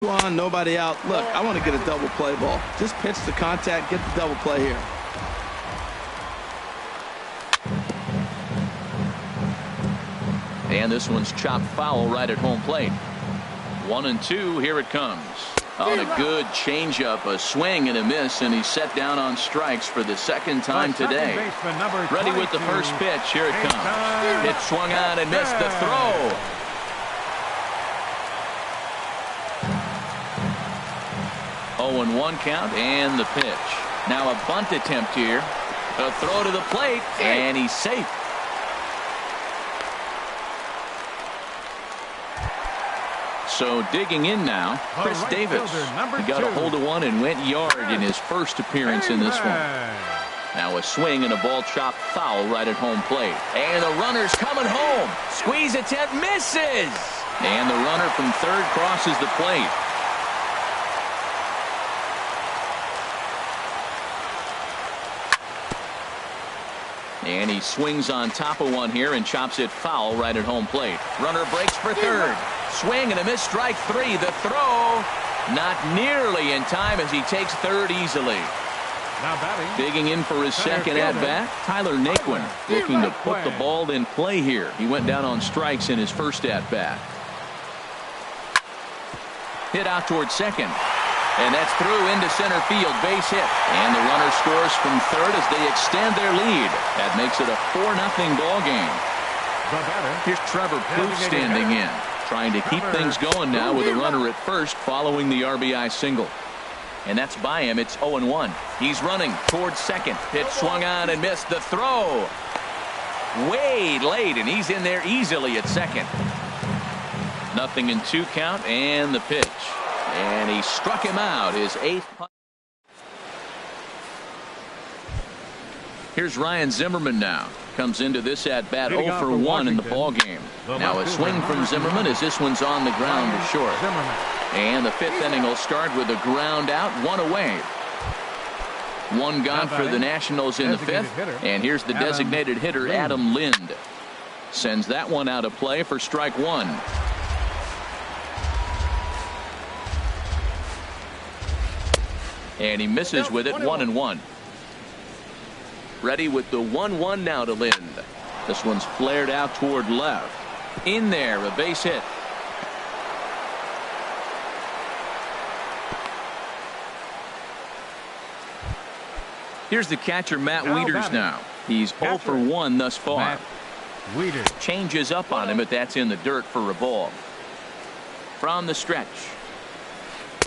On, nobody out. Look, I want to get a double play ball. Just pitch the contact, get the double play here. And this one's chopped foul right at home plate. 1-2, here it comes. On a good changeup, a swing and a miss, and he's set down on strikes for the second time today. Ready with the first pitch, here it comes. It swung on and missed the throw. Oh, and 1 count and the pitch. Now a bunt attempt here. A throw to the plate, and he's safe. So digging in now, Chris Davis. He got a hold of one and went yard in his first appearance in this one. Now a swing and a ball chopped foul right at home plate. And the runner's coming home. Squeeze attempt misses. And the runner from third crosses the plate. And he swings on top of one here and chops it foul right at home plate. Runner breaks for third. Swing and a miss, strike 3. The throw not nearly in time as he takes third easily. Now batting. Digging in for his second at-bat, Tyler Naquin looking to put the ball in play here. He went down on strikes in his first at-bat. Hit out towards second. And that's through into center field, base hit. And the runner scores from third as they extend their lead. That makes it a 4-0 ball game. Here's Trevor Plouffe standing in, trying to keep things going now with a runner at first following the RBI single. And that's by him. It's 0-1. He's running towards second. Pitch swung on and missed. The throw way late, and he's in there easily at second. 0-2 count and the pitch. And he struck him out, his 8th. Here's Ryan Zimmerman now. Comes into this at bat 0 for 1 in the ball game. Now a swing from Zimmerman as this one's on the ground to short. And the 5th inning will start with a ground out, 1 away. 1 gone for the Nationals in the 5th. And here's the designated hitter, Adam Lind. Sends that one out of play for strike 1. And he misses with it, 1-1. Ready with the 1-1 now to Lind. This one's flared out toward left. In there, a base hit. Here's the catcher, Matt Wieters now. He's 0 for 1 thus far. Changes up on him, but that's in the dirt for a ball. From the stretch.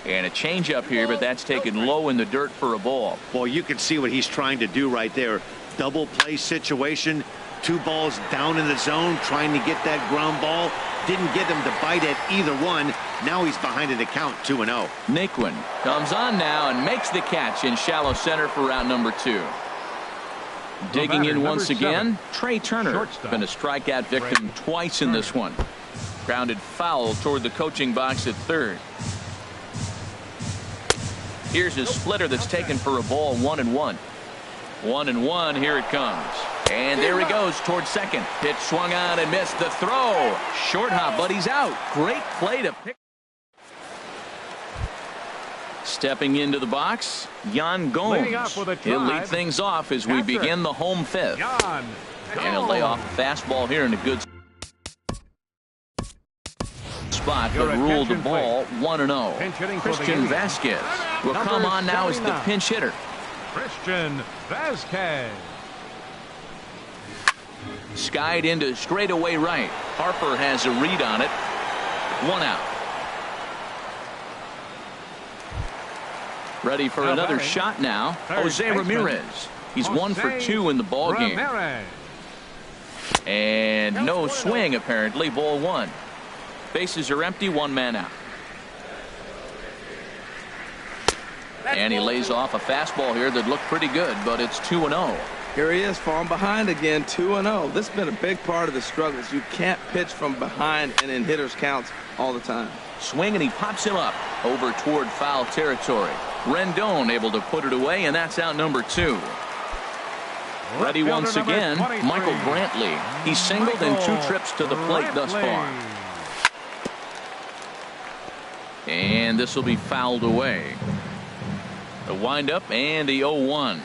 And a changeup here, but that's taken low in the dirt for a ball. Well, you can see what he's trying to do right there. Double play situation. 2 balls down in the zone, trying to get that ground ball. Didn't get him to bite at either one. Now he's behind in the count, 2-0. Naquin comes on now and makes the catch in shallow center for out number 2. Digging in once again, Trey Turner. Been a strikeout victim twice in this one. Grounded foul toward the coaching box at third. Here's his splitter that's taken for a ball, 1-1. 1-1, here it comes. And there he goes towards second. Pitch swung on and missed. The throw. Short hop, but he's out. Great play to pick. Stepping into the box, Yan Gomes. He'll lead things off as we begin the home 5th. And he'll lay off a fastball here in a good spot, but ruled the ball 1-0. Christian Vasquez will come on now as the pinch hitter. Christian Vasquez. Skied into straightaway right. Harper has a read on it. 1 out. Ready for another shot now. Jose Ramirez. He's 1 for 2 in the ball game. And no swing apparently. Ball 1. Bases are empty, 1 man out. And he lays off a fastball here that looked pretty good, but it's 2-0. Here he is, falling behind again, 2-0. This has been a big part of the struggles. You can't pitch from behind and in hitters' counts all the time. Swing, and he pops him up over toward foul territory. Rendon able to put it away, and that's out number 2. Ready once again, Michael Brantley. He's singled in 2 trips to the plate thus far. And this will be fouled away. The windup and the 0-1.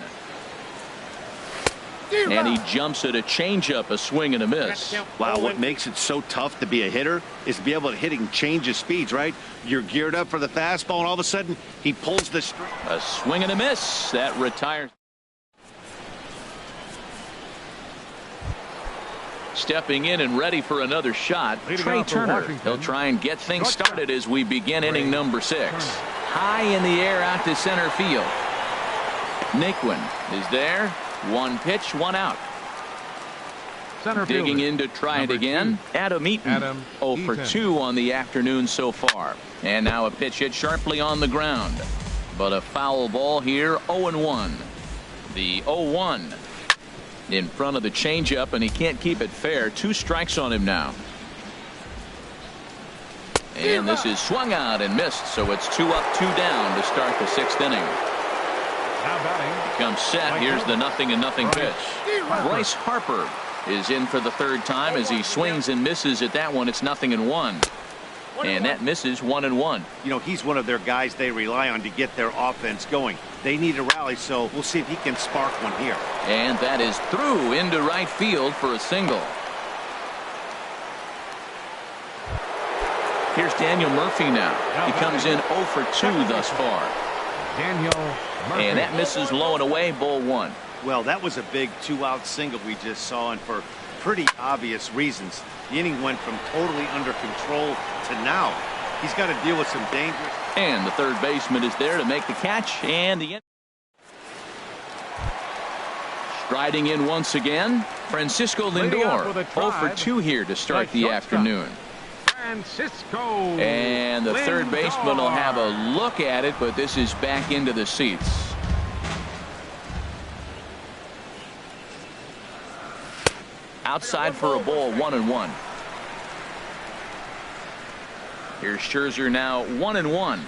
And he jumps at a changeup, a swing and a miss. Wow, what makes it so tough to be a hitter is to be able to hit and change his speeds, right? You're geared up for the fastball, and all of a sudden, he pulls the string. A swing and a miss. That retires. Stepping in and ready for another shot, Trey Turner. He'll try and get things started as we begin inning number 6. High in the air out to center field. Naquin is there. One pitch, one out. Digging in to try it again. Adam Eaton. 0 for 2 on the afternoon so far. And now a pitch hit sharply on the ground. But a foul ball here, 0-1. The 0-1 in front of the changeup, and he can't keep it fair. 2 strikes on him now. And this is swung out and missed, so it's 2 up, 2 down to start the 6th inning. Comes set. Here's the 0-0 pitch. Bryce Harper is in for the 3rd time as he swings and misses at that one. It's 0-1. And that misses 1-1. You know, he's one of their guys they rely on to get their offense going. They need a rally, so we'll see if he can spark one here. And that is through into right field for a single. Here's Daniel Murphy now. He comes in 0 for 2 thus far. Daniel Murphy. And that misses low and away, ball 1. Well, that was a big 2-out single we just saw, and for pretty obvious reasons. The inning went from totally under control to now. He's got to deal with some dangerous. And the 3rd baseman is there to make the catch, and the striding in once again, Francisco Lindor. 0 for 2 here to start the afternoon. Francisco. And the 3rd baseman will have a look at it, but this is back into the seats. Outside for a ball, 1-1. Here's Scherzer now, 1-1.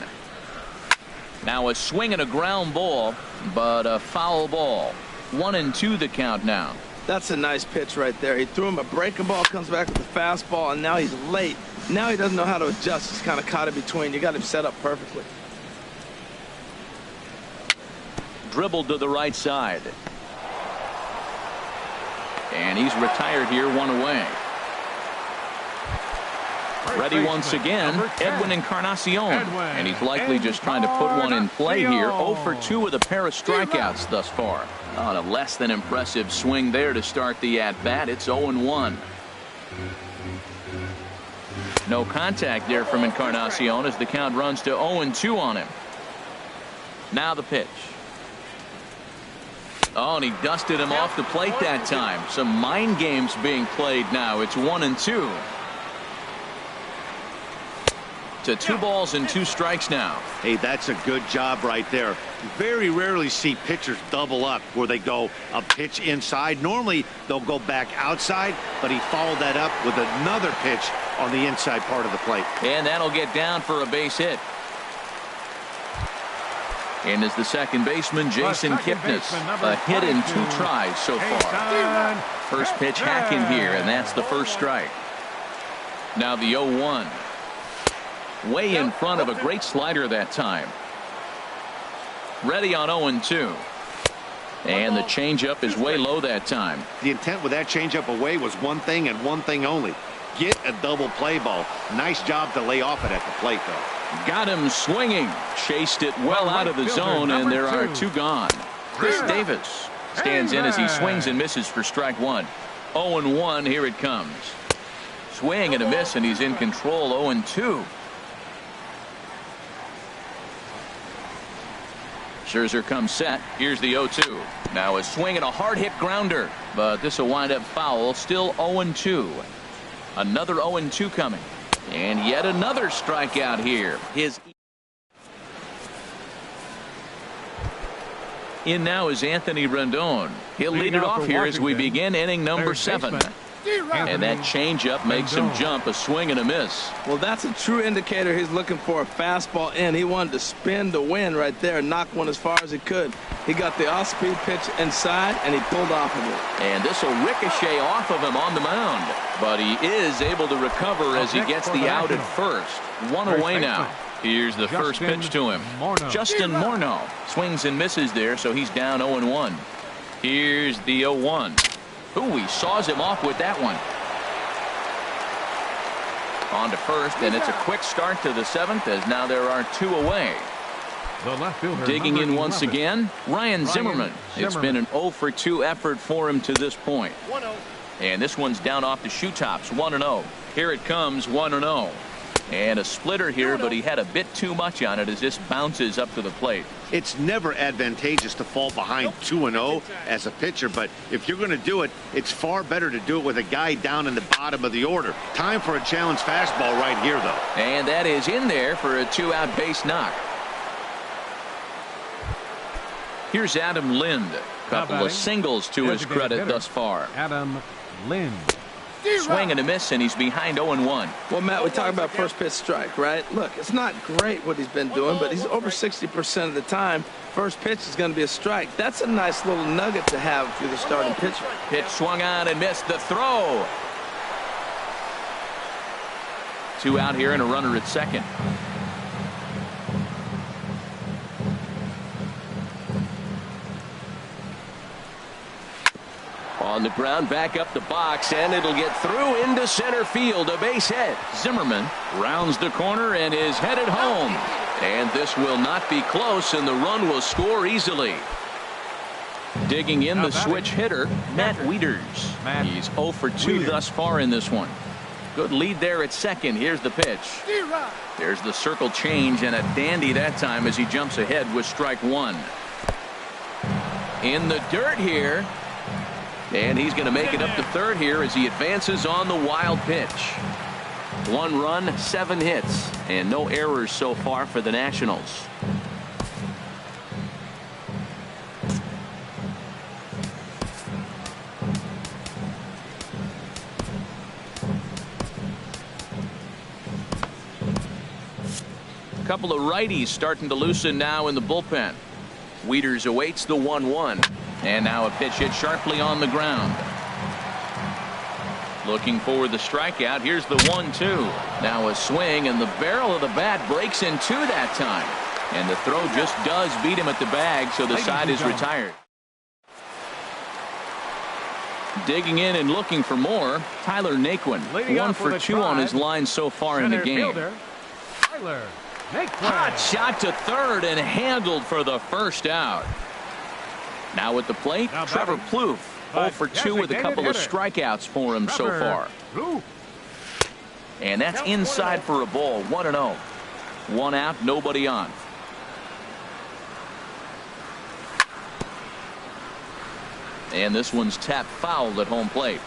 Now a swing and a ground ball, but a foul ball. 1-2 the count now. That's a nice pitch right there. He threw him a breaking ball, comes back with the fastball, and now he's late. Now he doesn't know how to adjust. He's kind of caught in between. You got him set up perfectly. Dribbled to the right side. And he's retired here, 1 away. Ready once again, Edwin Encarnacion. And he's likely just trying to put one in play here. 0 for 2 with a pair of strikeouts thus far. On a less than impressive swing there to start the at-bat. It's 0-1. No contact there from Encarnacion as the count runs to 0-2 on him. Now the pitch. Oh, and he dusted him off the plate that time. Some mind games being played now. It's 1-2. To 2 balls and 2 strikes now. Hey, that's a good job right there. Very rarely see pitchers double up where they go a pitch inside. Normally they'll go back outside, but he followed that up with another pitch on the inside part of the plate. And that'll get down for a base hit. And is the 2nd baseman, Jason Kipnis. A hit in 2 tries so far. First pitch hacking here, and that's the 1st strike. Now the 0-1. Way in front of a great slider that time. Ready on 0-2. And the changeup is way low that time. The intent with that changeup away was one thing and one thing only. Get a double play ball. Nice job to lay off it at the plate, though. Got him swinging. Chased it well out of the zone, and there are 2 gone. Chris Davis stands in as he swings and misses for strike 1. 0-1, here it comes. Swing and a miss, and he's in control. 0-2. Scherzer comes set. Here's the 0-2. Now a swing and a hard hit grounder, but this will wind up foul. Still 0-2. Another 0-2 coming, and yet another strikeout here. In now is Anthony Rendon. He'll lead it off here as we begin inning number 7. And that changeup makes him jump. A swing and a miss. Well, that's a true indicator he's looking for a fastball in. He wanted to spin to win right there and knock one as far as he could. He got the off-speed pitch inside, and he pulled off of it. And this will ricochet off of him on the mound. But he is able to recover as he gets the out at first. 1 away now. Here's the first pitch to him. Justin Morneau swings and misses there, so he's down 0-1. Here's the 0-1. Ooh, he saws him off with that one. On to first, and it's a quick start to the 7th as now there are 2 away. The left fielder, digging in once 11. again, Ryan Zimmerman. It's been an 0-for-2 effort for him to this point. 1-0. And this one's down off the shoe tops, 1-0. Here it comes, 1-0. And a splitter here, but he had a bit too much on it as this bounces up to the plate. It's never advantageous to fall behind 2-0 as a pitcher, but if you're going to do it, it's far better to do it with a guy down in the bottom of the order. Time for a challenge fastball right here, though. And that is in there for a 2-out base knock. Here's Adam Lind. Couple of singles to his credit thus far. Adam Lind. Swing and a miss, and he's behind 0-1. Well, Matt, we talk about first pitch strike, right? Look, it's not great what he's been doing, but he's over 60% of the time. First pitch is going to be a strike. That's a nice little nugget to have if you're the starting pitcher. Pitch swung on and missed. The throw. 2 out here and a runner at second. On the ground, back up the box, and it'll get through into center field. A base hit. Zimmerman rounds the corner and is headed home. And this will not be close, and the run will score easily. Digging in the switch hitter, Matt Wieters. He's 0-for-2 thus far in this one. Good lead there at second. Here's the pitch. There's the circle change, and a dandy that time as he jumps ahead with strike 1. In the dirt here. And he's going to make it up to third here as he advances on the wild pitch. 1 run, 7 hits, and no errors so far for the Nationals. A couple of righties starting to loosen now in the bullpen. Wieters awaits the 1-1. And now a pitch hit sharply on the ground. Looking for the strikeout. Here's the 1-2. Now a swing, and the barrel of the bat breaks in 2 that time. And the throw just does beat him at the bag, so the side is retired. Digging in and looking for more, Tyler Naquin. 1-for-2 on his line so far in the game. Hot shot to third and handled for the first out. Now at the plate, Trevor Plouffe, 0-for-2 with a couple of strikeouts for him so far. And that's inside for a ball, 1-0. 1 out, nobody on. And this one's tapped foul at home plate.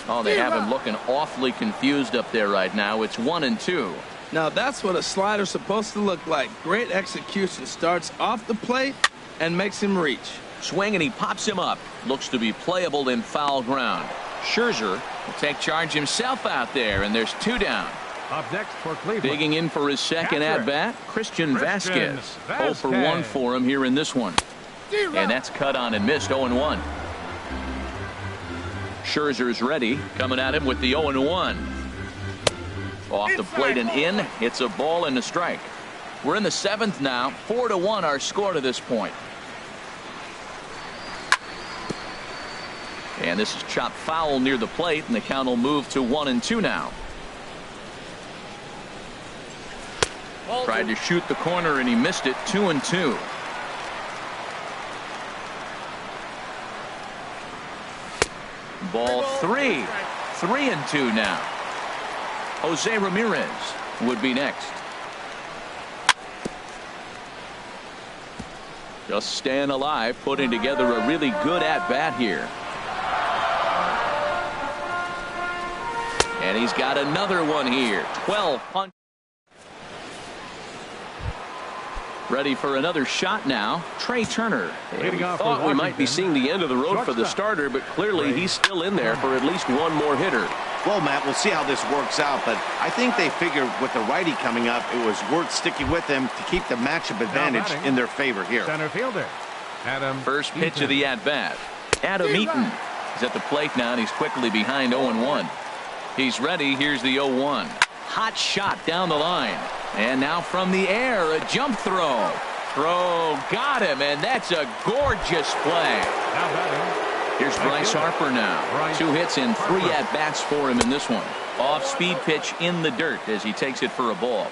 Oh, they have him looking awfully confused up there right now. It's 1-2. Now that's what a slider's supposed to look like. Great execution. Starts off the plate and makes him reach. Swing, and he pops him up. Looks to be playable in foul ground. Scherzer will take charge himself out there, and there's 2 down. Up next for Cleveland. Digging in for his second at-bat, Christian Vasquez. 0-for-1 for him here in this one. And that's cut on and missed, 0-1. Scherzer's ready, coming at him with the 0-1. Off the plate and in. It's a ball and a strike. We're in the 7th now. 4-1 our score to this point. And this is chopped foul near the plate, and the count will move to 1-2 now. Tried to shoot the corner and he missed it. 2-2. Ball 3. 3-2 now. Jose Ramirez would be next. Just staying alive, putting together a really good at-bat here. And he's got another one here. 12 punch. Ready for another shot now. Trey Turner. And we thought we might be seeing the end of the road for the starter, but clearly he's still in there for at least one more hitter. Well, Matt, we'll see how this works out, but I think they figured with the righty coming up, it was worth sticking with them to keep the matchup advantage in their favor here. Center fielder, Adam First pitch Eaton. of the at-bat. Adam Eaton is at the plate now, and he's quickly behind 0-1. He's ready. Here's the 0-1. Hot shot down the line. And now from the air, a jump throw. Got him, and that's a gorgeous play. Now batting. Here's Bryce Harper now. 2 hits and 3 at-bats for him in this one. Off-speed pitch in the dirt as he takes it for a ball.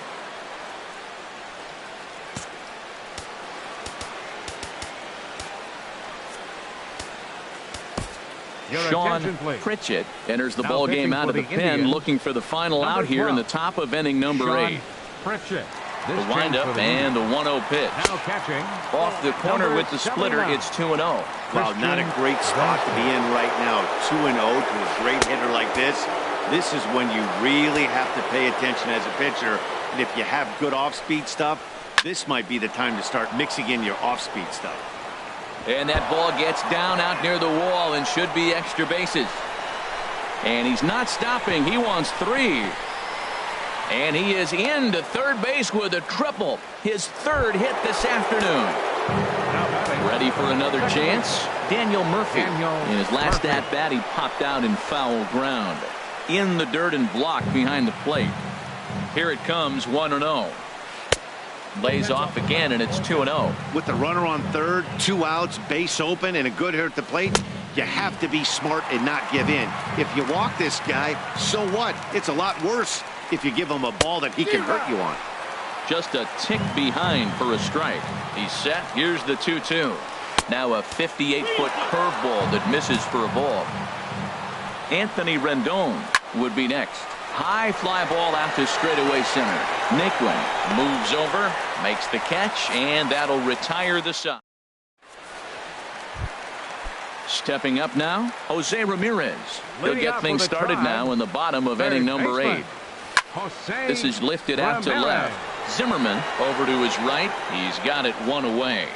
Sean Pritchett enters the ball game out of the pen, looking for the final out here in the top of inning number 8. Pritchett. The windup and the 1-0 pitch. Now catching. Off the corner with the splitter, it's 2-0. Wow, not a great spot to be in right now. 2-0 to a great hitter like this. This is when you really have to pay attention as a pitcher. And if you have good off-speed stuff, this might be the time to start mixing in your off-speed stuff. And that ball gets down out near the wall and should be extra bases. And he's not stopping. He wants 3. And he is into third base with a triple. His 3rd hit this afternoon. Ready for another chance? Daniel Murphy. In his last at-bat, he popped out in foul ground. In the dirt and blocked behind the plate. Here it comes, 1-0. Lays off again, and it's 2-0. With the runner on third, 2 outs, base open, and a good hitter at the plate, you have to be smart and not give in. If you walk this guy, so what? It's a lot worse if you give him a ball that he can hurt you on. Just a tick behind for a strike. He's set. Here's the 2-2. Now a 58-foot curveball that misses for a ball. Anthony Rendon would be next. High fly ball out to straightaway center. Naquin moves over, makes the catch, and that'll retire the side. Stepping up now, Jose Ramirez. He'll get things started now in the bottom of inning number 8. This is lifted out to left. Zimmerman over to his right. He's got it 1 away.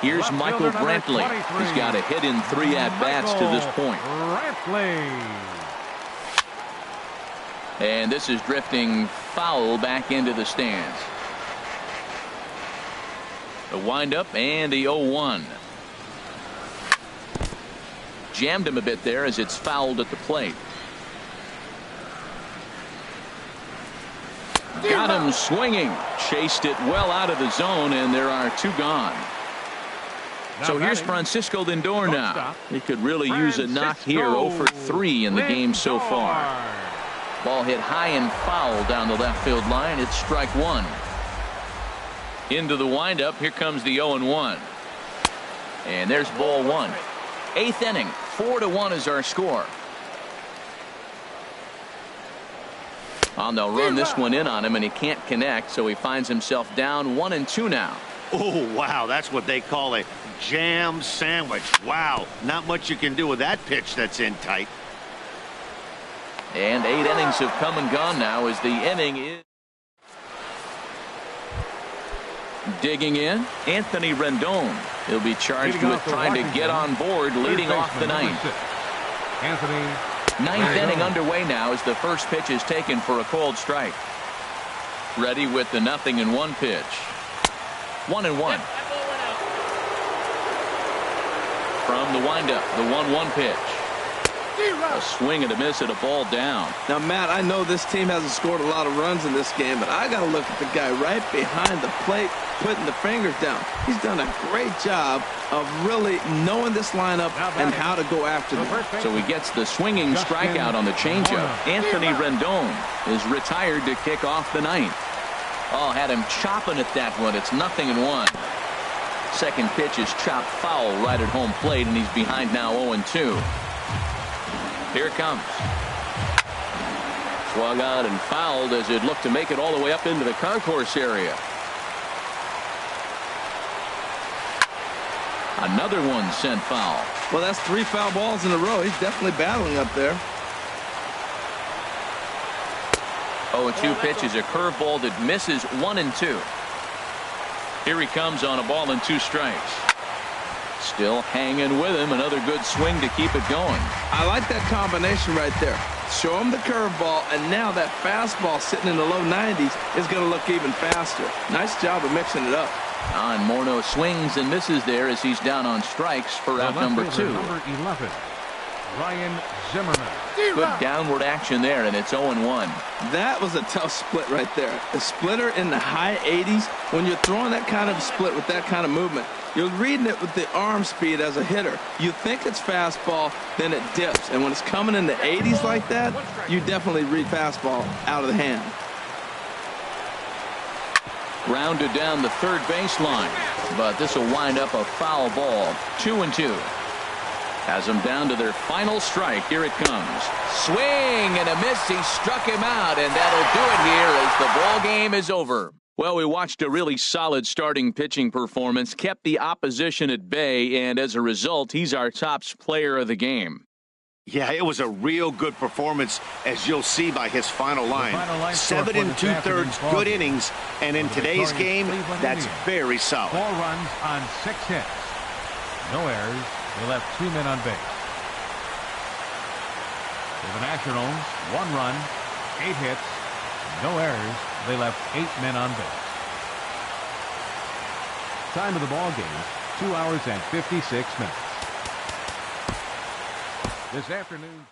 Here's Michael Brantley. He's got a hit in 3 at-bats to this point. And this is drifting foul back into the stands. The windup and the 0-1. Jammed him a bit there as it's fouled at the plate. Got him swinging. Chased it well out of the zone, and there are 2 gone. So here's Francisco Lindor now. He could really use a knock here. 0 for 3 in the game so far. Ball hit high and foul down the left field line. It's strike 1. Into the windup. Here comes the 0-1. And there's ball 1. 8th inning. 4-1 is our score. They'll run this one in on him, and he can't connect, so he finds himself down 1-2 now. Oh, wow. That's what they call a jam sandwich. Wow. Not much you can do with that pitch that's in tight. And 8 innings have come and gone now as the inning is. Digging in, Anthony Rendon. He'll be charged with trying to get on board, leading off the 9th. Anthony. 9th inning underway now as the first pitch is taken for a called strike. Ready with the 0-1 pitch. 1-1. From the windup, the 1-1 pitch. A swing and a miss at a ball down. Now, Matt, I know this team hasn't scored a lot of runs in this game, but I got to look at the guy right behind the plate, putting the fingers down. He's done a great job of really knowing this lineup and how to go after them. So he gets the swinging strikeout on the changeup. Anthony Rendon is retired to kick off the 9th. Oh, had him chopping at that one. It's 0-1. Second pitch is chopped foul right at home plate, and he's behind now 0-2. Here it comes. Swung on and fouled as it looked to make it all the way up into the concourse area. Another one sent foul. Well, that's 3 foul balls in a row. He's definitely battling up there. 0-2 pitch is a curveball that misses 1-2. Here he comes on a ball and 2 strikes. Still hanging with him. Another good swing to keep it going. I like that combination right there. Show him the curveball, and now that fastball sitting in the low 90s is going to look even faster. Nice job of mixing it up. And Morneau swings and misses there as he's down on strikes for out number 2. Number 11. Ryan Zimmerman. Good downward action there, and it's 0-1. That was a tough split right there. A splitter in the high 80s. When you're throwing that kind of split with that kind of movement, you're reading it with the arm speed as a hitter. You think it's fastball, then it dips. And when it's coming in the 80s like that, you definitely read fastball out of the hand. Grounded down the third baseline, but this will wind up a foul ball. 2-2. Has them down to their final strike. Here it comes. Swing and a miss. He struck him out, and that'll do it here as the ball game is over. Well, we watched a really solid starting pitching performance, kept the opposition at bay, and as a result, he's our top player of the game. Yeah, it was a real good performance, as you'll see by his final line. 7 2/3 good innings, and in today's game, that's very solid. 4 runs on 6 hits. No errors. They left 2 men on base. For the Nationals, 1 run, 8 hits, no errors. They left 8 men on base. Time of the ball game, 2 hours and 56 minutes. This afternoon.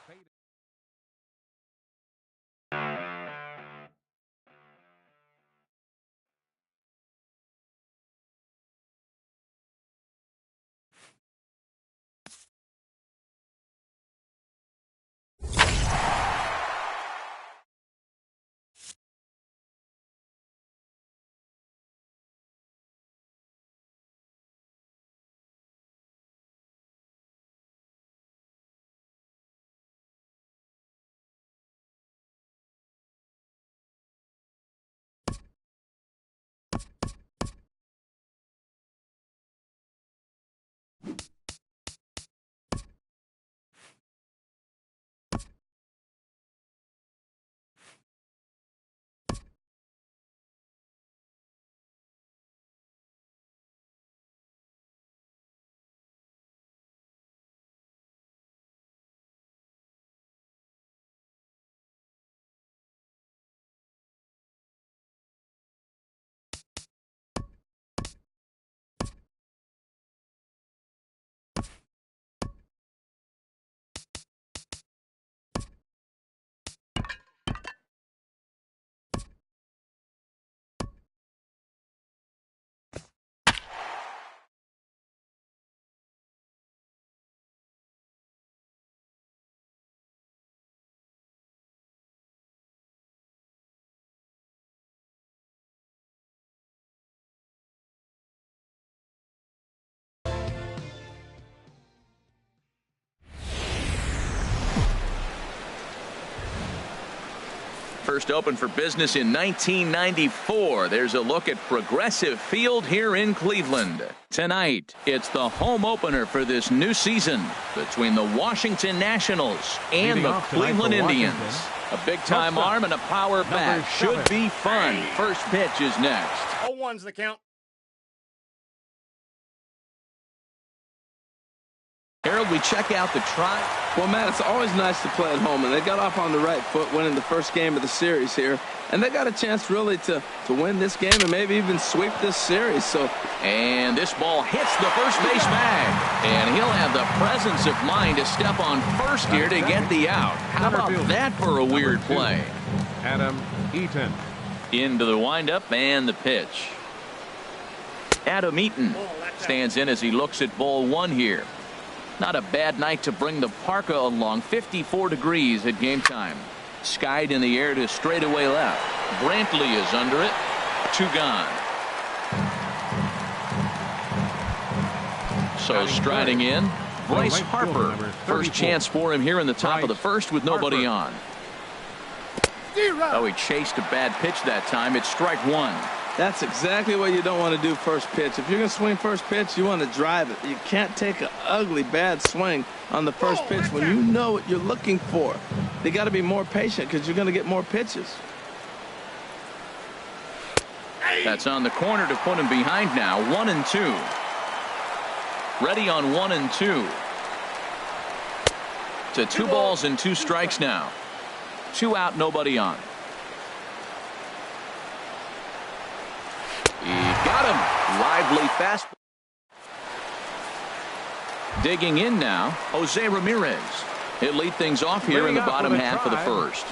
First opened for business in 1994. There's a look at Progressive Field here in Cleveland. Tonight, it's the home opener for this new season between the Washington Nationals and the Cleveland Indians. A big-time arm and a power bat. Should be fun. First pitch is next. 0-1's the count. Harold, we check out the try. Well, Matt, it's always nice to play at home, and they got off on the right foot winning the first game of the series here, and they got a chance really to win this game and maybe even sweep this series. And this ball hits the first base bag, and he'll have the presence of mind to step on first here to get the out. How about that for a weird play? Adam Eaton. Into the windup and the pitch. Adam Eaton stands in as he looks at ball 1 here. Not a bad night to bring the parka along. 54 degrees at game time. Skied in the air to straightaway left. Brantley is under it. 2 gone. So striding in, Bryce Harper. First chance for him here in the top of the first with nobody on. Oh, he chased a bad pitch that time. It's strike 1. That's exactly what you don't want to do first pitch. If you're going to swing first pitch, you want to drive it. You can't take an ugly, bad swing on the first pitch when you know what you're looking for. They got to be more patient because you're going to get more pitches. That's on the corner to put him behind now. 1-2. Ready on 1-2. To 2 balls and 2 strikes now. 2 out, nobody on. He got him. Lively fastball. Digging in now, Jose Ramirez. He'll lead things off here in the bottom half of the first.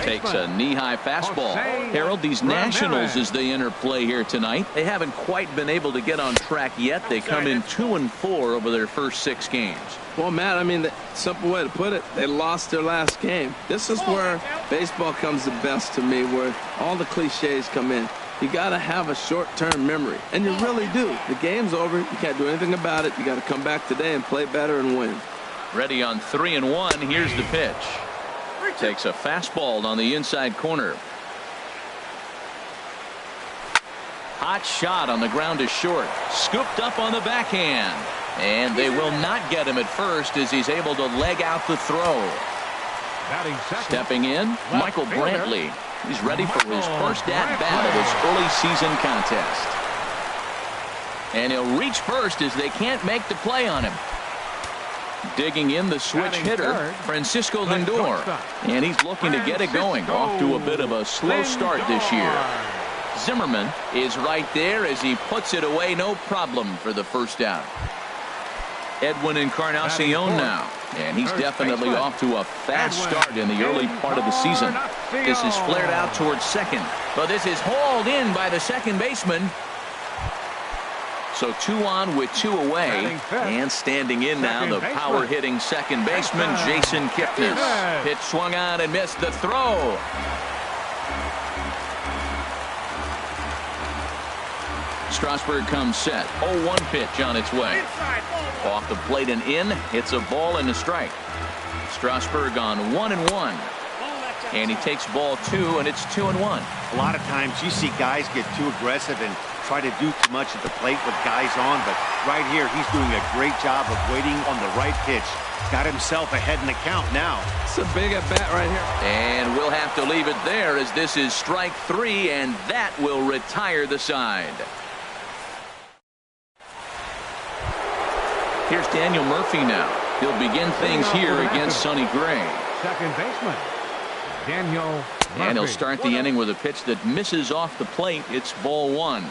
Takes a knee-high fastball. Harold, these Nationals, as they enter play here tonight, they haven't quite been able to get on track yet. They come in 2-4 over their first 6 games. Well, Matt, I mean, the simple way to put it, they lost their last game. This is where baseball comes the best to me, where all the cliches come in. You got to have a short-term memory, and you really do. The game's over. You can't do anything about it. You got to come back today and play better and win. Ready on 3-1. Here's the pitch. Takes a fastball on the inside corner. Hot shot on the ground is short. Scooped up on the backhand. And they will not get him at first as he's able to leg out the throw. Stepping in, Michael Brantley. He's ready for his first at-bat of this early season contest. And he'll reach first as they can't make the play on him. Digging in the switch hitter, Francisco Lindor. And he's looking to get it going. Off to a bit of a slow start this year. Zimmerman is right there as he puts it away, no problem for the first out. Edwin Encarnacion now. And he's definitely off to a fast start in the early part of the season. This is flared out towards second. But this is hauled in by the second baseman. So 2 on with 2 away. And standing in now, the power-hitting second baseman, Jason Kipnis. Pitch swung on and missed the throw. Strasburg comes set. 0-1 pitch on its way. Off the plate and in. Hits a ball and a strike. Strasburg on 1-1. And he takes ball 2, and it's 2-1. A lot of times you see guys get too aggressive and try to do too much at the plate with guys on, but right here he's doing a great job of waiting on the right pitch. Got himself ahead in the count now. It's a big at bat right here. And we'll have to leave it there as this is strike 3, and that will retire the side. Here's Daniel Murphy now. He'll begin things here against Sonny Gray. Second baseman, Daniel Murphy. And he'll start the inning with a pitch that misses off the plate. It's ball 1.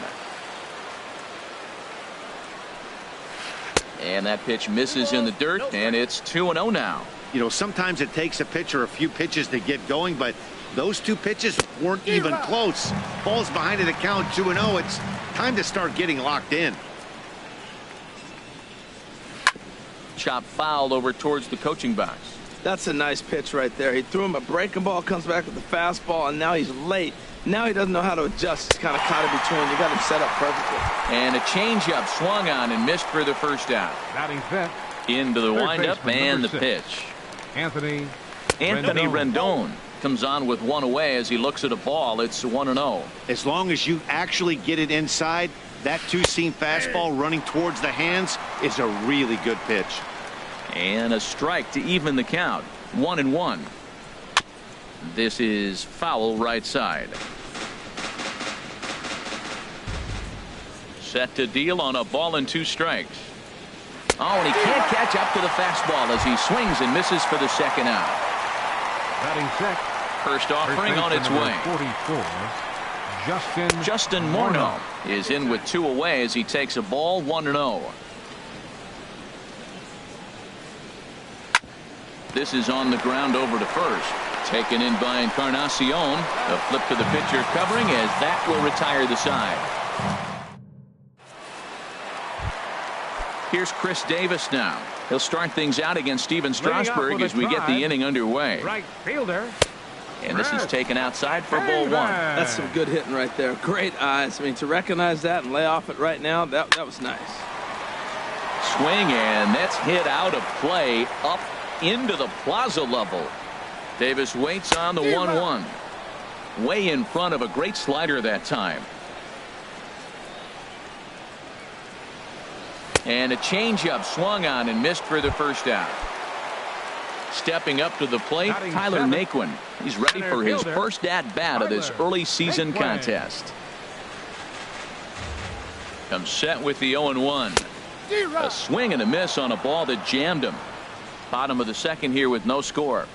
And that pitch misses in the dirt, and it's 2-0 now. You know, sometimes it takes a pitcher a few pitches to get going, but those 2 pitches weren't even close. Ball's behind in the count, 2-0. It's time to start getting locked in. Chop fouled over towards the coaching box. That's a nice pitch right there. He threw him a breaking ball, comes back with the fastball, and now he's late. Now he doesn't know how to adjust. He's kind of caught in between. You got him set up perfectly. And a changeup swung on and missed for the first out. Batting fifth. Into the windup and the pitch. Anthony Rendon comes on with 1 away as he looks at a ball. It's 1-0. As long as you actually get it inside, that 2-seam fastball running towards the hands is a really good pitch. And a strike to even the count. 1-1. This is foul right side. Set to deal on a ball and 2 strikes. Oh, and he can't catch up to the fastball as he swings and misses for the second out. Batting sixth. First offering on its way. 44. Justin Morneau is in with 2 away as he takes a ball. 1-0. This is on the ground over to first. Taken in by Encarnacion. A flip to the pitcher covering as that will retire the side. Here's Chris Davis now. He'll start things out against Steven Strasburg as we get the inning underway. Right fielder. And this is taken outside for ball 1. That's some good hitting right there. Great eyes. I mean, to recognize that and lay off it right now, that was nice. Swing, and that's hit out of play up into the plaza level. Davis waits on the 1-1. Way in front of a great slider that time. And a changeup swung on and missed for the first out. Stepping up to the plate, Tyler Naquin. He's ready for his first at-bat of this early season contest. Comes set with the 0-1. A swing and a miss on a ball that jammed him. Bottom of the second here with no score.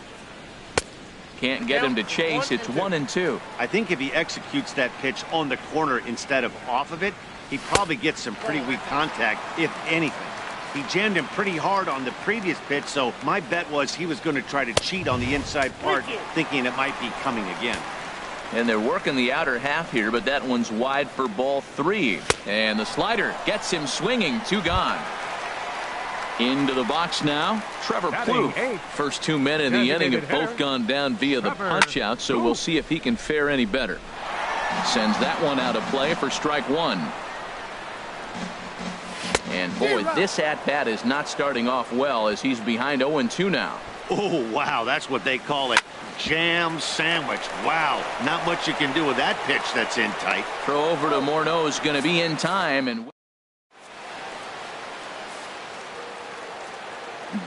Can't get him to chase. It's 1-2. I think if he executes that pitch on the corner instead of off of it, he probably gets some pretty weak contact, if anything. He jammed him pretty hard on the previous pitch, so my bet was he was going to try to cheat on the inside part, thinking it might be coming again. And they're working the outer half here, but that one's wide for ball 3. And the slider gets him swinging. 2 gone. Into the box now, Trevor Plouffe. First 2 men in the inning have both gone down via the punch-out, so we'll see if he can fare any better. Sends that one out of play for strike 1. And boy, this at-bat is not starting off well as he's behind 0-2 now. Oh, wow, that's what they call it. Jam sandwich. Wow, not much you can do with that pitch that's in tight. Throw over to Morneau is going to be in time. And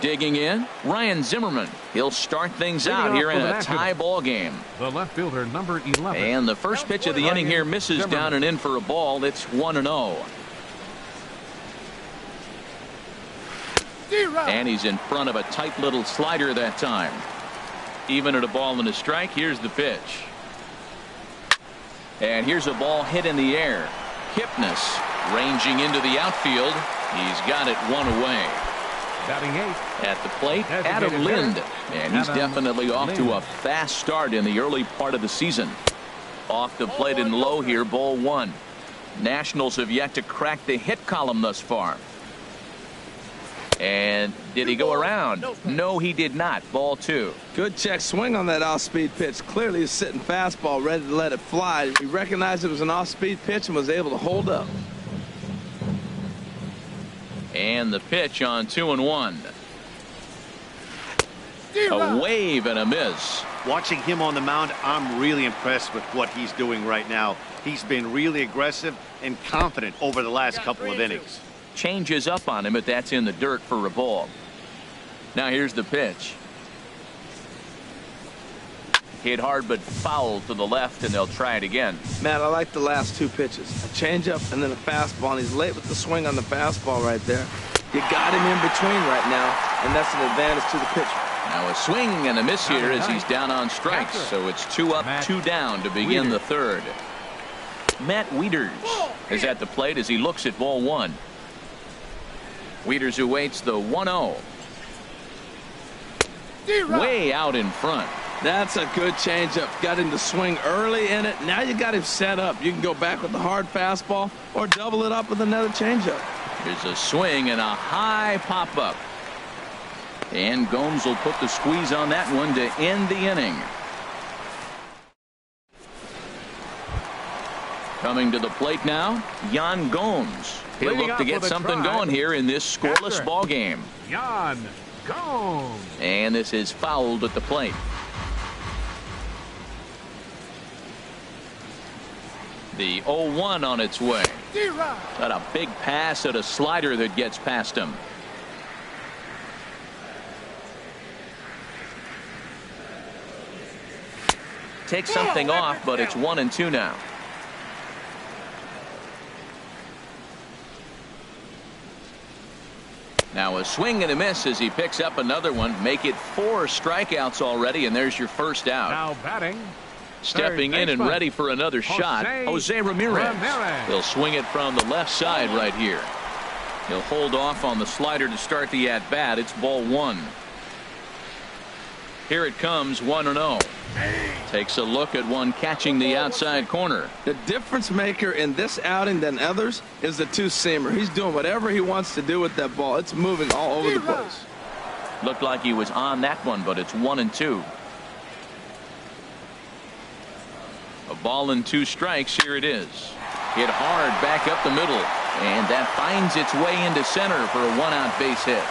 digging in, Ryan Zimmerman. He'll start things out here in a tie ball game. The left fielder, number 11. And the first pitch of the inning here misses down and in for a ball. It's 1-0. And he's in front of a tight little slider that time. Even at a ball and a strike, here's the pitch. And here's a ball hit in the air. Kipnis ranging into the outfield. He's got it 1 away. Batting 8. At the plate, Adam Lind. And he's definitely off to a fast start in the early part of the season. Off the plate and low here, ball 1. Nationals have yet to crack the hit column thus far. And did he go around? No, he did not. Ball 2. Good check swing on that off-speed pitch. Clearly he's sitting fastball, ready to let it fly. He recognized it was an off-speed pitch and was able to hold up. And the pitch on 2-1. A wave and a miss. Watching him on the mound, I'm really impressed with what he's doing right now. He's been really aggressive and confident over the last couple of innings. Changes up on him, but that's in the dirt for a ball. Now here's the pitch. Hit hard but foul to the left, and they'll try it again. Matt, I like the last 2 pitches. A changeup and then a fastball, and he's late with the swing on the fastball right there. You got him in between right now, and that's an advantage to the pitcher. Now a swing and a miss here as he's down on strikes, so it's 2 up, 2 down to begin the third. Matt Wieters is at the plate as he looks at ball 1. Wieters awaits the 1-0. Way out in front. That's a good changeup. Got him to swing early in it. Now you got him set up. You can go back with the hard fastball or double it up with another changeup. Here's a swing and a high pop-up. And Gomes will put the squeeze on that one to end the inning. Coming to the plate now, Yan Gomes. He'll look to get something going here in this scoreless ball game. Yan Gomes. And this is fouled at the plate. The 0-1 on its way. Got a big pass at a slider that gets past him. Takes something off, but it's 1-2 now. Now a swing and a miss as he picks up another one. Make it 4 strikeouts already, and there's your first out. Now batting. Stepping in and ready for another shot, Jose Ramirez. He'll swing it from the left side right here. He'll hold off on the slider to start the at-bat. It's ball 1. Here it comes, 1-0. Takes a look at one catching the outside corner. The difference maker in this outing than others is the 2-seamer. He's doing whatever he wants to do with that ball. It's moving all over the place. Looked like he was on that one, but it's 1-2. A ball and 2 strikes. Here it is. Hit hard back up the middle, and that finds its way into center for a 1-out base hit.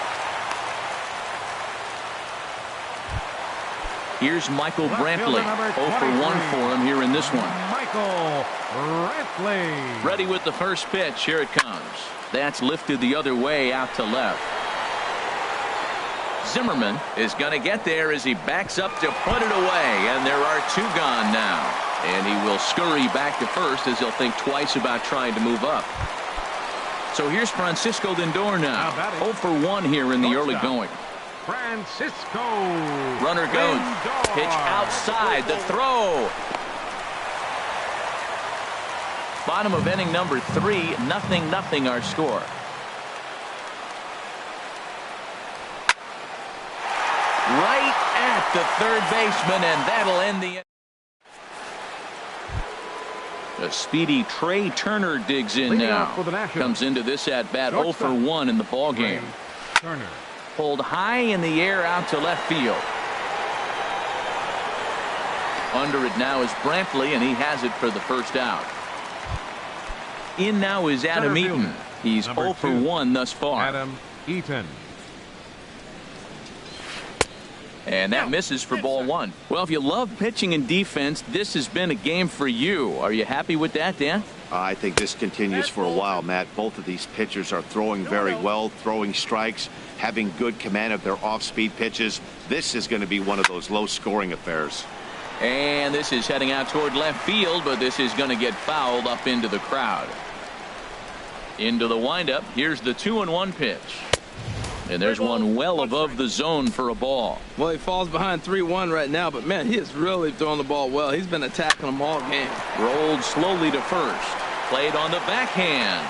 Here's Michael Brantley. 0 for 1 for him here in this one. Michael Brantley. Ready with the first pitch. Here it comes. That's lifted the other way out to left. Zimmerman is going to get there as he backs up to put it away, and there are 2 gone now. And he will scurry back to first as he'll think twice about trying to move up. So here's Francisco Lindor now. 0 for 1 here in the early going. Francisco. Runner goes. Lindor. Pitch outside. The throw. Bottom of inning number 3. 0-0 our score. the third baseman, and that'll end the... A speedy Trey Turner digs in now. Comes into this at-bat 0 for 1 in the ballgame. Turner. Pulled high in the air out to left field. Under it now is Brantley, and he has it for the first out. In now is Adam Eaton. He's 0 for 1 thus far. Adam Eaton. And that misses for ball 1. Well, if you love pitching and defense, this has been a game for you. Are you happy with that, Dan? I think this continues for a while, Matt. Both of these pitchers are throwing very well, throwing strikes, having good command of their off-speed pitches. This is going to be one of those low-scoring affairs. And this is heading out toward left field, but this is going to get fouled up into the crowd. Into the windup. Here's the 2-1 pitch. And there's one well above the zone for a ball. Well, he falls behind 3-1 right now, but man, he is really throwing the ball well. He's been attacking them all game. Rolled slowly to first. Played on the backhand.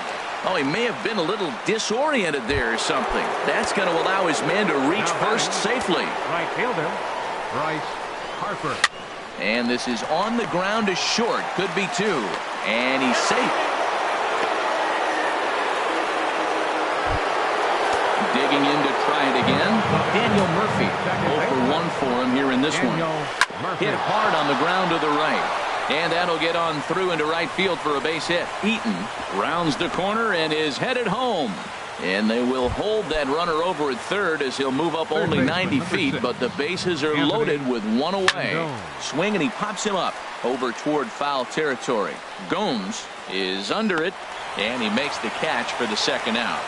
Oh, he may have been a little disoriented there or something. That's going to allow his man to reach first safely. Right fielder, Bryce Harper. And this is on the ground to short. Could be 2. And he's safe. Digging in to try it again. Daniel Murphy. 0 for 1 for him here in this one. Hit hard on the ground to the right. And that'll get on through into right field for a base hit. Eaton rounds the corner and is headed home. And they will hold that runner over at third as he'll move up only 90 feet, but the bases are loaded with 1 away. Swing, and he pops him up over toward foul territory. Gomes is under it, and he makes the catch for the second out.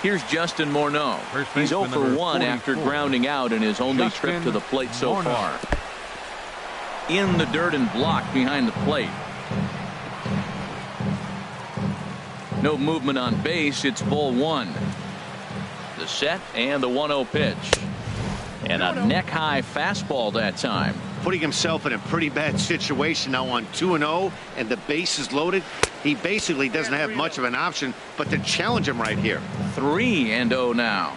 Here's Justin Morneau. He's 0 for 1 after grounding out in his only trip to the plate so far. In the dirt and blocked behind the plate. No movement on base. It's ball 1. The set and the 1-0 pitch. And a neck-high fastball that time. Putting himself in a pretty bad situation now on 2-0, and the base is loaded. He basically doesn't have much of an option but to challenge him right here. 3-0 now.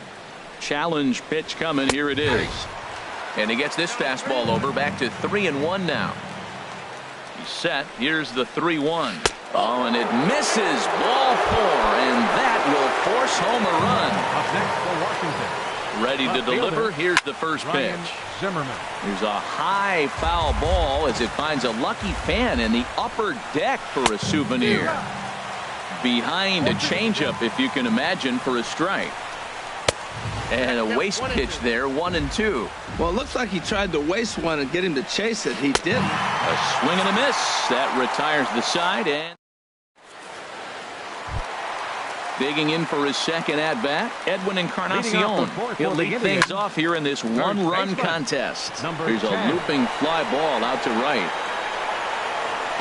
Challenge pitch coming. Here it is. And he gets this fastball over. Back to 3-1 now. He's set. Here's the 3-1. Oh, and it misses. Ball 4, and that will force home a run. Up next for Washington. Ready to deliver. Here's the first pitch. Zimmerman. Here's a high foul ball as it finds a lucky fan in the upper deck for a souvenir. Behind a changeup, if you can imagine, for a strike. And a waste pitch there, 1-2. Well, it looks like he tried to waste one and get him to chase it. He didn't. A swing and a miss. That retires the side. And digging in for his second at-bat, Edwin Encarnacion. He'll lead things off here in this one-run contest. There's a looping fly ball out to right.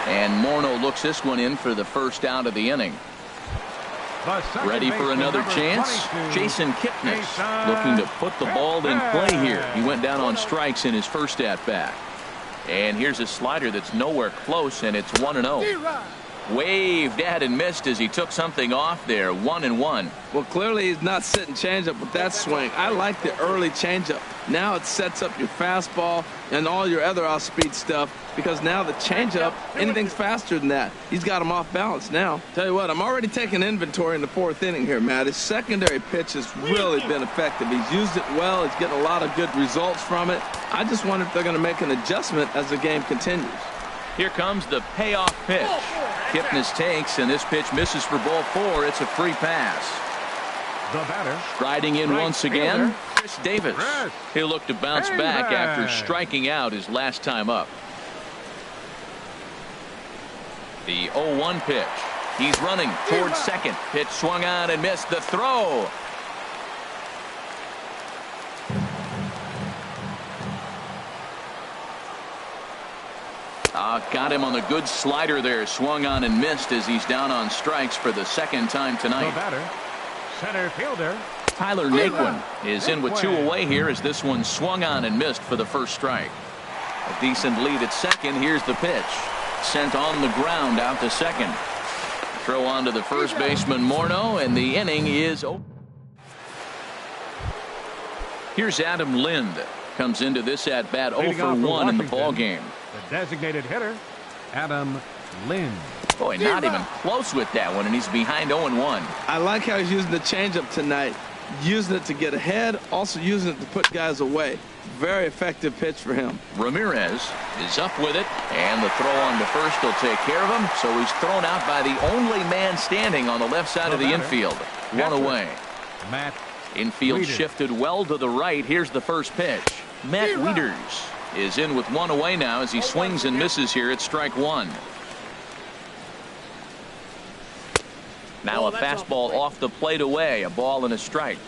And Morneau looks this one in for the first out of the inning. Ready for another chance? Jason Kipnis looking to put the ball in play here. He went down on strikes in his first at-bat. And here's a slider that's nowhere close, and it's 1-0. Waved at and missed as he took something off there. 1-1. Well, clearly he's not sitting changeup with that swing. I like the early changeup. Now it sets up your fastball and all your other off-speed stuff, because now the changeup, anything's faster than that. He's got him off balance now. Tell you what, I'm already taking inventory in the 4th inning here, Matt. His secondary pitch has really been effective. He's used it well. He's getting a lot of good results from it. I just wonder if they're going to make an adjustment as the game continues. Here comes the payoff pitch. Kipnis takes, and this pitch misses for ball 4. It's a free pass. The batter. Striding in once again, Chris Davis. He'll look to bounce back after striking out his last time up. The 0-1 pitch. He's running towards second. Pitch swung on and missed. The throw. Got him on the good slider there. Swung on and missed as he's down on strikes for the second time tonight. The batter, center fielder Tyler Naquin is in with 2 away here as this one swung on and missed for the first strike. A decent lead at second. Here's the pitch. Sent on the ground out to second. Throw on to the first baseman Morneau, and the inning is over. Here's Adam Lind. Comes into this at bat 0 for 1 in the ball game. The designated hitter, Adam Lind. Boy, not even close with that one, and he's behind 0-1. I like how he's using the changeup tonight. Using it to get ahead, also using it to put guys away. Very effective pitch for him. Ramirez is up with it, and the throw on to first will take care of him. So he's thrown out by the only man standing on the left side of the infield. One away. Matt Infield Wieters. shifted well to the right. Here's the first pitch. Matt Wieters is in with one away now as he swings and misses here at strike one. Now a fastball off the plate away. A ball and a strike.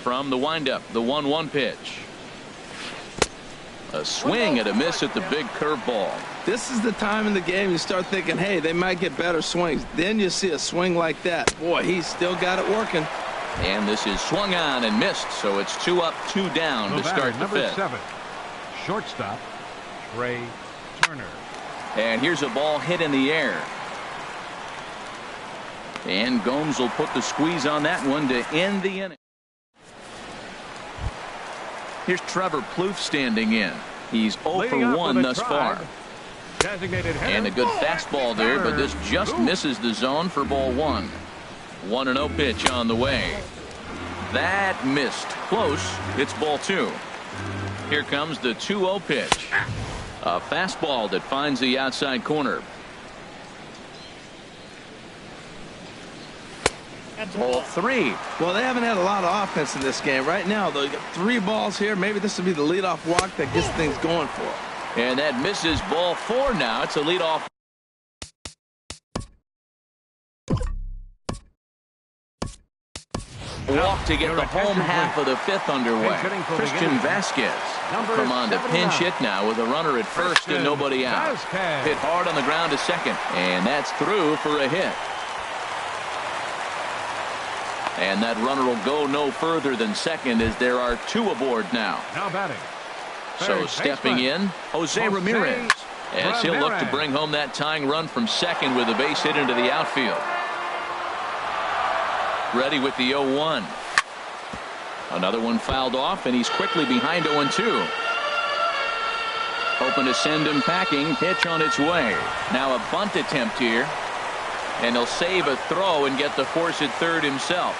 From the windup, the 1-1 pitch. A swing and a miss at the big curveball. This is the time in the game you start thinking, hey, they might get better swings. Then you see a swing like that. Boy, he's still got it working. And this is swung on and missed, so it's 2 up, 2 down to start the number fifth. 7, shortstop, Trey Turner. And here's a ball hit in the air. And Gomes will put the squeeze on that one to end the inning. Here's Trevor Plouffe standing in. He's 0 for 1 thus far. Designated hitter. And a good fastball there, but this just misses the zone for ball 1. 1-0 pitch on the way. That missed. Close. It's ball 2. Here comes the 2-0 pitch. A fastball that finds the outside corner. Ball 3. Well, they haven't had a lot of offense in this game. Right now, they got 3 balls here. Maybe this will be the leadoff walk that gets things going for them. And that misses ball 4 now. It's a leadoff. Walk to get the home half of the 5th underway. Christian Vasquez come on to pinch hit now with a runner at first and nobody out. Hit hard on the ground to second, and that's through for a hit. And that runner will go no further than second as there are 2 aboard now. Now batting. So stepping in, Jose Ramirez, as he'll look to bring home that tying run from second with a base hit into the outfield. Ready with the 0-1. Another one fouled off, and he's quickly behind 0-2. Hoping to send him packing. Pitch on its way. Now a bunt attempt here. And he'll save a throw and get the force at third himself.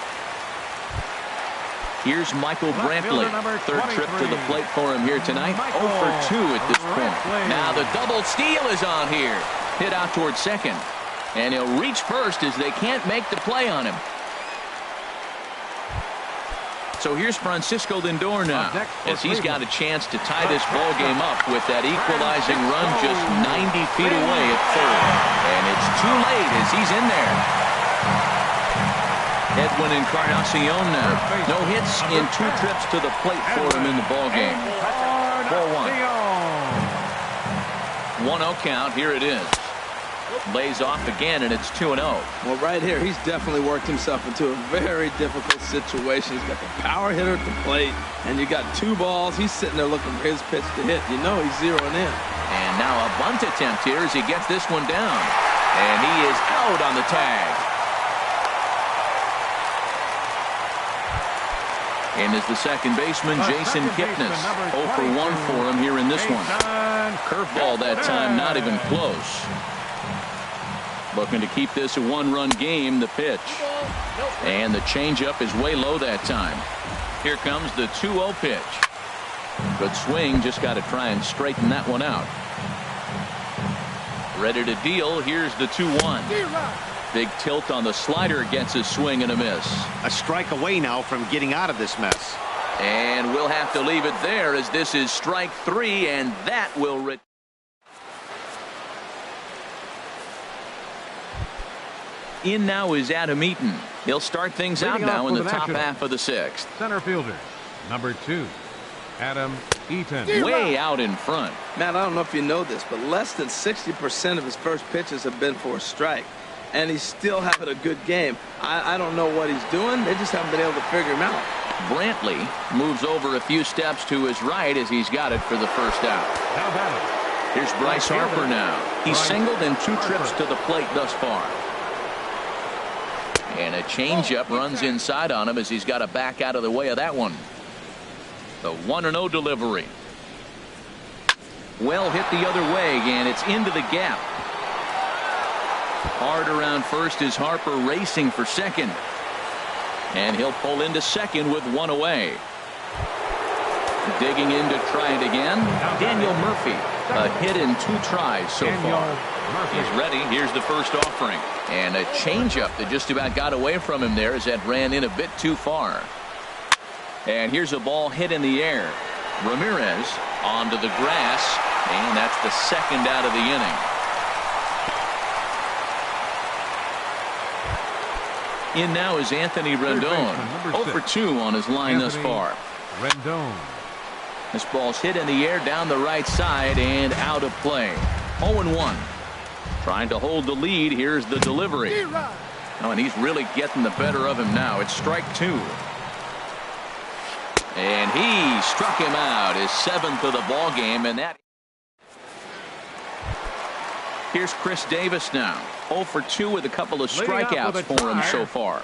Here's Michael Brantley. 3rd trip to the plate for him here tonight. 0 for 2 at this point. Now the double steal is on here. Hit out towards second. And he'll reach first as they can't make the play on him. So here's Francisco Lindor now, as he's got a chance to tie this ball game up with that equalizing run just 90 feet away at third. And it's too late as he's in there. Edwin Encarnacion now. No hits in 2 trips to the plate for him in the ball game. 4-1. 1-0 count. Here it is. Lays off again, and it's 2-0. Well, right here, he's definitely worked himself into a very difficult situation. He's got the power hitter at the plate, and you got 2 balls. He's sitting there looking for his pitch to hit. You know he's zeroing in. And now a bunt attempt here as he gets this one down. And he is out on the tag. And is the second baseman, Jason Kipnis. 0 for 1 for him here in this one. Curveball that time, not even close. Looking to keep this a 1-run game, the pitch. And the changeup is way low that time. Here comes the 2-0 pitch. Good swing, just got to try and straighten that one out. Ready to deal, here's the 2-1. Big tilt on the slider, gets a swing and a miss. A strike away now from getting out of this mess. And we'll have to leave it there as this is strike 3, and that will in now is Adam Eaton. He'll start things out now in the top half of the 6th. Center fielder, number 2, Adam Eaton. Way out in front. Matt, I don't know if you know this, but less than 60% of his first pitches have been for a strike. And he's still having a good game. I don't know what he's doing. They just haven't been able to figure him out. Brantley moves over a few steps to his right as he's got it for the first out. Now batting. Here's Bryce Harper now. He's singled in 2 trips to the plate thus far. And a changeup runs inside on him as he's got to back out of the way of that one. The 1-0 delivery. Well hit the other way, and it's into the gap. Hard around first is Harper racing for second. And he'll pull into second with one away. Digging in to try it again. Daniel Murphy. A hit in 2 tries so far. He's ready. Here's the first offering. And a changeup that just about got away from him there as that ran in a bit too far. And here's a ball hit in the air. Ramirez onto the grass. And that's the second out of the inning. In now is Anthony Rendon. 0 for 2 on his line thus far. Rendon. This ball's hit in the air down the right side and out of play. 0-1. Trying to hold the lead. Here's the delivery. Oh, and he's really getting the better of him now. It's strike 2. And he struck him out, his 7th of the ball game, and that. Here's Chris Davis now. 0 for 2 with a couple of strikeouts for him so far.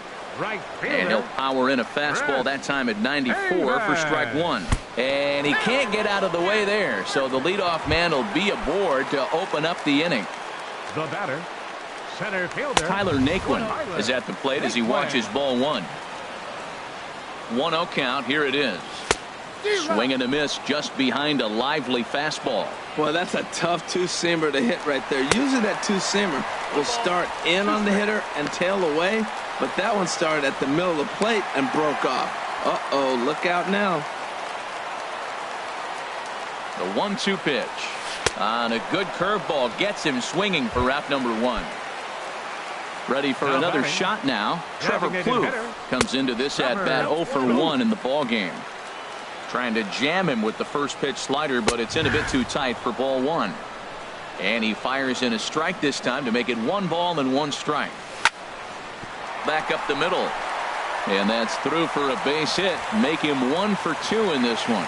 And he'll power in a fastball that time at 94 for strike 1. And he can't get out of the way there. So the leadoff man will be aboard to open up the inning. The batter, center fielder Tyler Naquin is at the plate as he watches ball 1. 1-0 count. Here it is. Swing and a miss just behind a lively fastball. Well, that's a tough 2-seamer to hit right there. Usually that 2-seamer will start in on the hitter and tail away, but that one started at the middle of the plate and broke off. Uh-oh, look out now. The 1-2 pitch. On a good curveball gets him swinging for out number 1. Ready for another shot now. Trevor Plouffe comes into this at bat 0 for 1 in the ball game. Trying to jam him with the first pitch slider, but it's in a bit too tight for ball 1. And he fires in a strike this time to make it 1 ball and 1 strike. Back up the middle. And that's through for a base hit. Make him 1 for 2 in this one.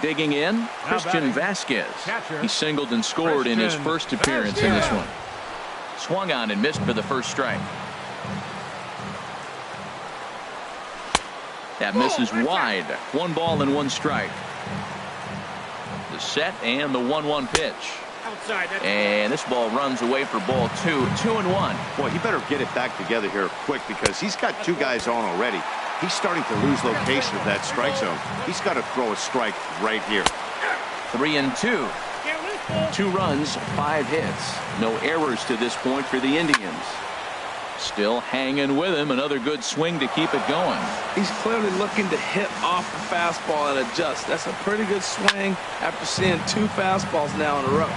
Digging in, Christian Vasquez. He singled and scored in his first appearance in this one. Swung on and missed for the first strike. That misses wide. 1 ball and 1 strike. The set and the 1-1 pitch. And this ball runs away for ball 2. 2-1. Boy, he better get it back together here quick because he's got 2 guys on already. He's starting to lose location of that strike zone. He's got to throw a strike right here. 3-2. 2 runs, 5 hits. No errors to this point for the Indians. Still hanging with him. Another good swing to keep it going. He's clearly looking to hit off the fastball and adjust. That's a pretty good swing after seeing 2 fastballs now in a row.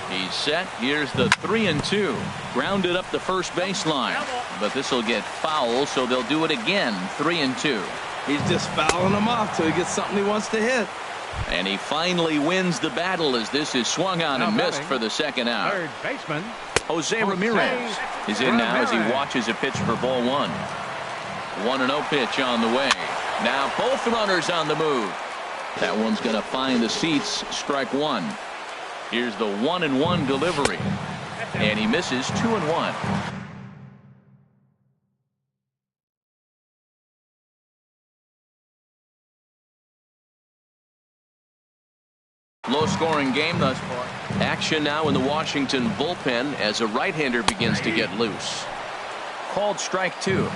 He's set. Here's the 3-2. Grounded up the first baseline. But this will get foul, so they'll do it again. 3-2. He's just fouling him off till he gets something he wants to hit. And he finally wins the battle as this is swung on and missed for the second out. Third baseman Jose Ramirez is in now as he watches a pitch for ball 1. 1-0 pitch on the way. Now both runners on the move. That one's going to find the seats. Strike 1. Here's the 1-1 delivery. And he misses 2-1. Low-scoring game thus far. Action now in the Washington bullpen as a right-hander begins to get loose. Called strike 2.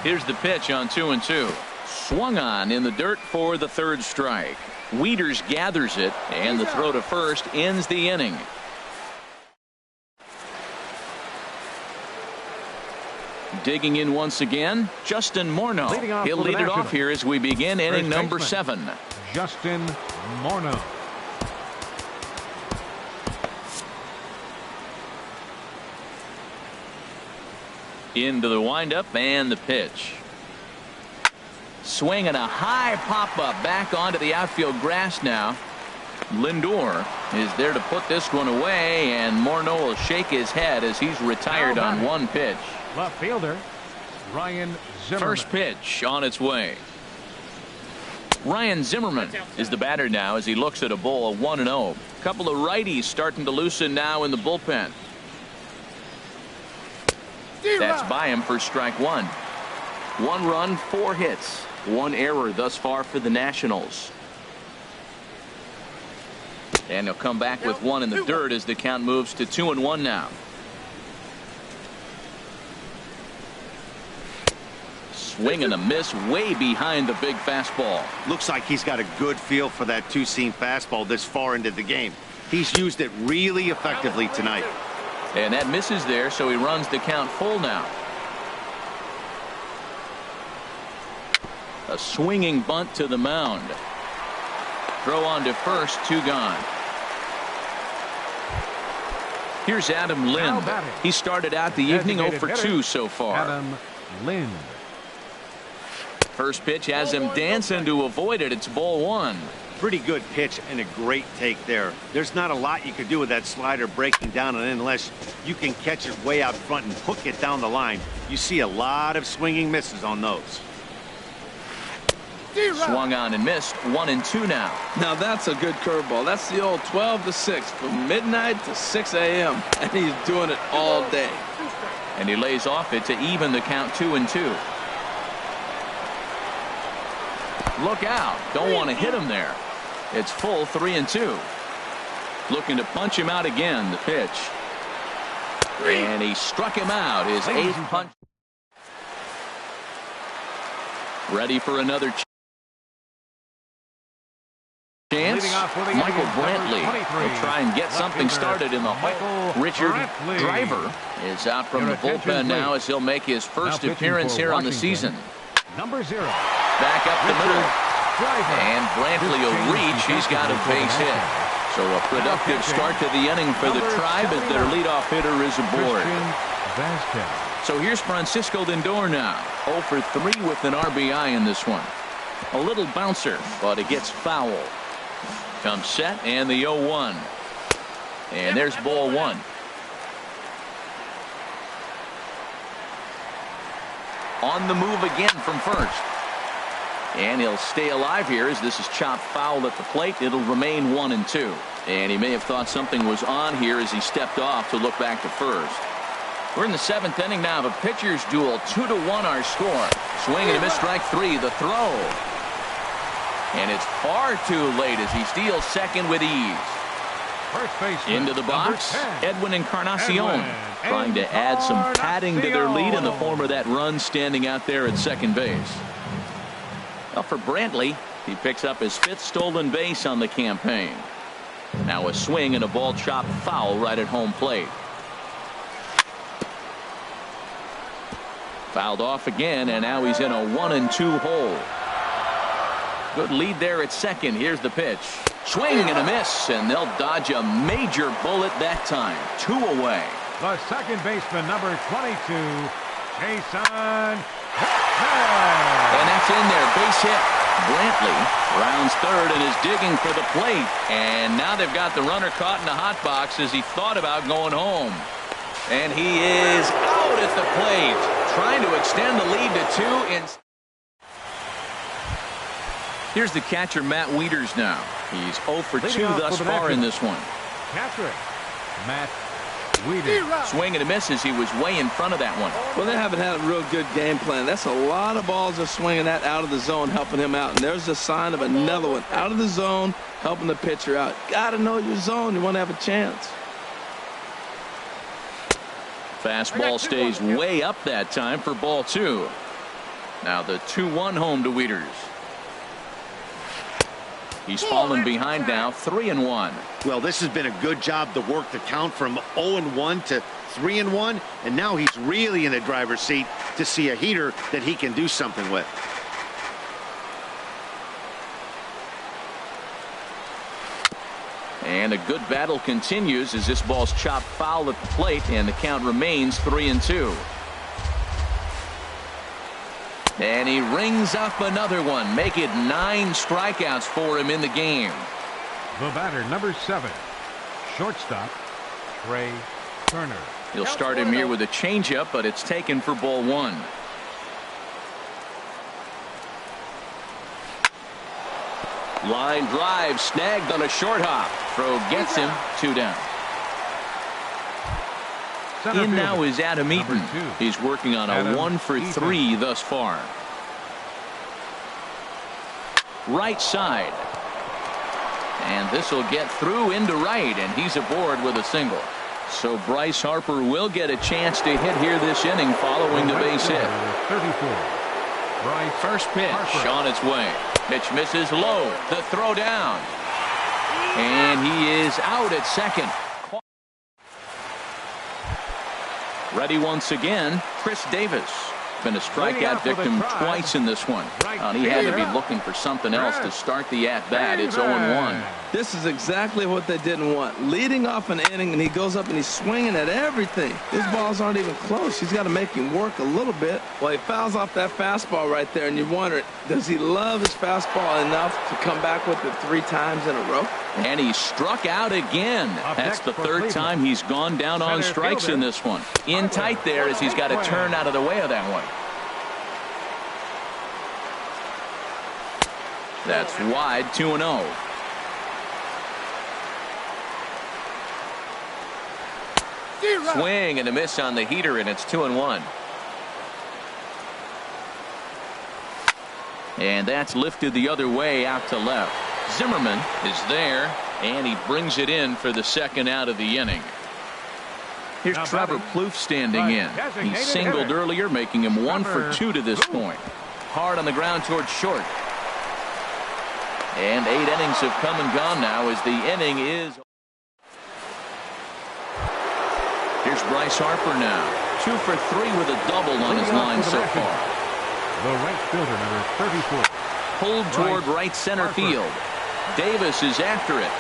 Here's the pitch on 2-2. Swung on in the dirt for the 3rd strike. Wieters gathers it, and the throw to first ends the inning. Digging in once again, Justin Morneau. He'll lead it off here as we begin inning number 7. Justin Morneau. Into the windup and the pitch. Swing and a high pop-up back onto the outfield grass now. Lindor is there to put this one away, and Morneau will shake his head as he's retired on 1 pitch. Left fielder Ryan Zimmerman. First pitch on its way. Ryan Zimmerman is the batter now as he looks at a ball of 1-0. Couple of righties starting to loosen now in the bullpen. That's by him for strike one. 1 run, 4 hits, 1 error thus far for the Nationals. And he'll come back with 1 in the dirt as the count moves to 2-1 now. Swing and a miss way behind the big fastball. Looks like he's got a good feel for that two-seam fastball this far into the game. He's used it really effectively tonight. And that misses there, so he runs the count full now. A swinging bunt to the mound. Throw on to first, 2 gone. Here's Adam Lind. He started out the evening 0 for 2 so far. Adam Lind. First pitch has him dancing to avoid it. It's ball 1. Pretty good pitch and a great take there. There's not a lot you can do with that slider breaking down, and unless you can catch it way out front and hook it down the line, you see a lot of swinging misses on those. Swung on and missed. 1-2 now. Now that's a good curveball. That's the old 12 to 6 from midnight to 6 a.m. and he's doing it all day. And he lays off it to even the count 2-2. Look out. Don't want to hit him there. It's full 3-2. Looking to punch him out again. The pitch. And he struck him out. His 8th punch. Ready for another chance. Michael Brantley will try and get something started in the hole. Richard Driver is out from the bullpen now as he'll make his first appearance here on the season. Number 0. Back up the middle. And Brantley will reach. He's got a base hit. So a productive start to the inning for the Tribe as their leadoff hitter is aboard. So here's Francisco Lindor now. 0 for 3 with an RBI in this one. A little bouncer, but it gets foul. Comes set and the 0-1. And there's ball 1. On the move again from first. And he'll stay alive here as this is chopped foul at the plate. It'll remain 1-2. And he may have thought something was on here as he stepped off to look back to first. We're in the 7th inning now of a pitcher's duel. 2-1 our score. Swing and a miss, strike 3. The throw. And it's far too late as he steals second with ease. Into the box, Edwin Encarnacion trying to add some padding to their lead in the form of that run standing out there at second base. Well, for Brantley, he picks up his 5th stolen base on the campaign. Now a swing and a ball chopped foul right at home plate. Fouled off again, and now he's in a 1-2 hole. Good lead there at second. Here's the pitch. Swing and a miss, and they'll dodge a major bullet that time. 2 away. The second baseman, number 22, Jason Hicks. And that's in there. Base hit. Brantley rounds third and is digging for the plate. And now they've got the runner caught in the hot box as he thought about going home. And he is out at the plate, trying to extend the lead to 2. Here's the catcher, Matt Wieters now. He's 0 for 2 thus far in this one. Catcher, Matt Wieters. Swing and a miss as he was way in front of that one. Well, they haven't had a real good game plan. That's a lot of balls they're swinging at out of the zone, helping him out. And there's a sign of another one out of the zone, helping the pitcher out. Got to know your zone. You want to have a chance. Fastball stays way up that time for ball 2. Now the 2-1 home to Wieters. He's fallen behind now, 3-1. Well, this has been a good job to work the count from 0-1 to 3-1, and now he's really in the driver's seat to see a heater that he can do something with. And a good battle continues as this ball's chopped foul at the plate, and the count remains 3-2. And he rings up another one, make it 9 strikeouts for him in the game. The batter, number 7, shortstop, Trey Turner. He'll start him here with a changeup, but it's taken for ball 1. Line drive snagged on a short hop. Throw gets him, 2 down. In now is Adam Eaton. He's working on a 1-for-3 thus far. Right side. And this will get through into right, and he's aboard with a single. So Bryce Harper will get a chance to hit here this inning following the base hit. 34. First pitch on its way. Pitch misses low. The throw down. And he is out at second. Ready once again, Chris Davis. Been a strikeout victim twice in this one. He had to be looking for something else to start the at-bat. It's 0-1. This is exactly what they didn't want. Leading off an inning, and he goes up and he's swinging at everything. His balls aren't even close. He's got to make him work a little bit. Well, he fouls off that fastball right there, and you wonder, does he love his fastball enough to come back with it 3 times in a row? And he struck out again. That's the third time he's gone down on strikes in this one. In tight there as he's got to turn out of the way of that one. That's wide, 2-0. Swing and a miss on the heater, and it's 2-1. And that's lifted the other way out to left. Zimmerman is there, and he brings it in for the second out of the inning. Here's Trevor Plouffe standing in. He singled earlier, making him 1-for-2 to this point. Hard on the ground towards short. And 8 innings have come and gone now as the inning is. Here's Bryce Harper now. 2-for-3 with a double on his line so far. The right fielder, number 34. Pulled toward right center field. Davis is after it.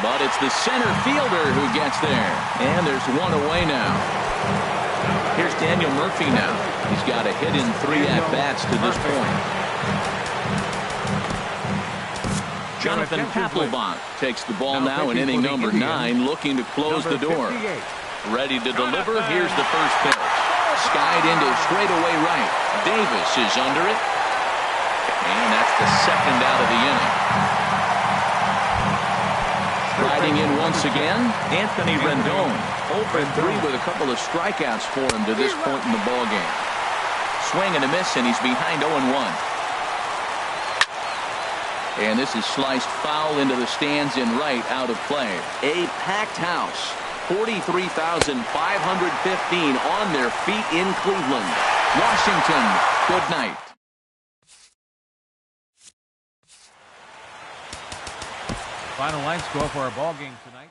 But it's the center fielder who gets there. And there's one away now. Here's Daniel Murphy now. He's got a hit in 3 at-bats to this point. Jonathan Papelbon takes the ball now in inning number 9, looking to close the door. Ready to deliver. Here's the first pitch. Skied into straightaway right. Davis is under it. And that's the second out of the inning. Riding in once again, Anthony Rendon. 0-for-3 with a couple of strikeouts for him to this point in the ballgame. Swing and a miss, and he's behind 0-1. And this is sliced foul into the stands in right, out of play. A packed house. 43,515 on their feet in Cleveland. Washington, good night. Final line score for our ball game tonight.